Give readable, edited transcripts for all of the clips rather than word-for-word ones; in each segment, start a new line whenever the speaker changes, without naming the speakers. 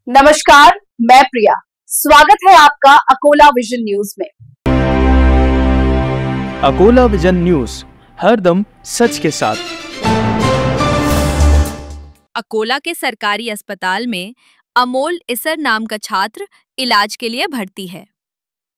नमस्कार, मैं प्रिया। स्वागत है आपका अकोला विजन न्यूज में।
अकोला विजन न्यूज, हरदम सच के साथ।
अकोला के सरकारी अस्पताल में अमोल इसर नाम का छात्र इलाज के लिए भर्ती है।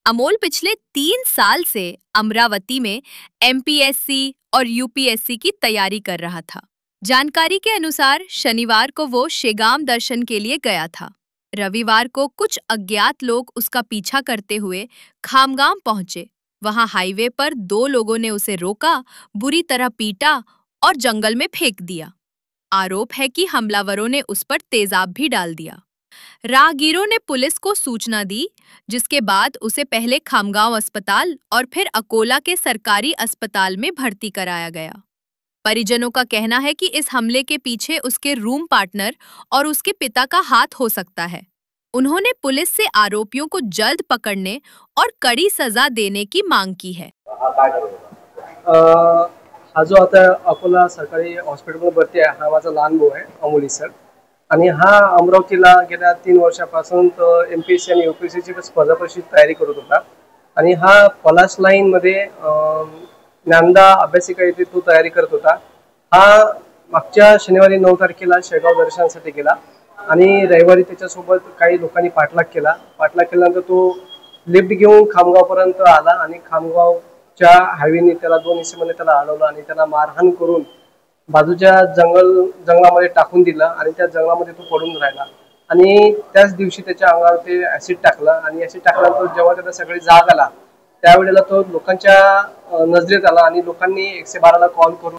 अमोल पिछले 3 साल से अमरावती में एमपीएससी और यूपीएससी की तैयारी कर रहा था। जानकारी के अनुसार शनिवार को वो शेगाम दर्शन के लिए गया था। रविवार को कुछ अज्ञात लोग उसका पीछा करते हुए खामगांव पहुंचे। वहां हाईवे पर 2 लोगों ने उसे रोका, बुरी तरह पीटा और जंगल में फेंक दिया। आरोप है कि हमलावरों ने उस पर तेजाब भी डाल दिया। राहगीरों ने पुलिस को सूचना दी, जिसके बाद उसे पहले खामगांव अस्पताल और फिर अकोला के सरकारी अस्पताल में भर्ती कराया गया। परिजनों का कहना है कि इस हमले के पीछे उसके रूम पार्टनर और उसके पिता का हाथ हो सकता है। उन्होंने पुलिस से आरोपियों को जल्द पकड़ने और कड़ी सजा देने की मांग की है।
हा जो आता अकोला सरकारी हॉस्पिटल भरती आहे, हा माझा लहान भाऊ आहे अमोल इसर। आणि हा अमरावतीला गेल्या 3 वर्षापासून एमपीएससी आणि यूपीएससीची स्पर्धा परीक्षेची तयारी करत होता। आणि हा पलास लाईन मध्ये ज्ञानदा अभ्यासिका येथे तो तयारी करत होता। हा मागच्या शनिवारी 9 तारखेला शेगाव दर्शनासाठी गेला आणि रविवारी त्याच्यासोबत काही लोकांनी पाठलाग केल्यानंतर तो लिफ्ट घेऊन खामगावपर्यंत आला आणि खामगावच्या हायवेने त्याला 2 हिस्सेमध्ये त्याला अडवलं आणि त्याला मारहाण करून बाजूच्या जंगलामध्ये टाकून दिलं आणि त्या जंगलामध्ये तो पडून राहिला। आणि त्याच दिवशी त्याच्या अंगावर ते ऍसिड टाकलं आणि ऍसिड टाकल्यानंतर जेव्हा त्याला सगळी जाग आला त्यावेळेला तो लोकांच्या नजरेत आला आणि लोकांनी 112 ला कॉल करून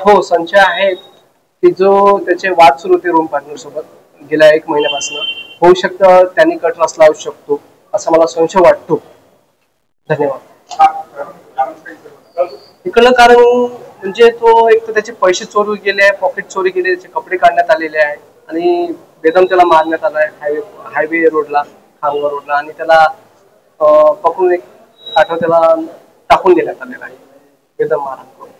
हो संशय आहे की जो त्याचे वाद सुरू होते रूम पार्टनर सोबत गेल्या 1 महिन्यापासून, होऊ शकतं त्यांनी कट रचला असू शकतो असं मला संशय वाटतो। धन्यवाद। इकडलं कारण म्हणजे तो एक तर त्याचे पैसे चोरी गेले, पॉकेट चोरी गेले, त्याचे कपडे काढण्यात आलेले आहे आणि बेदम त्याला मारण्यात आलाय हायवे रोडला, खामगाव रोडला आणि त्याला पकडून एक आठवड्याला टाकून देण्यात आलेला आहे बेदम मारहाण करून।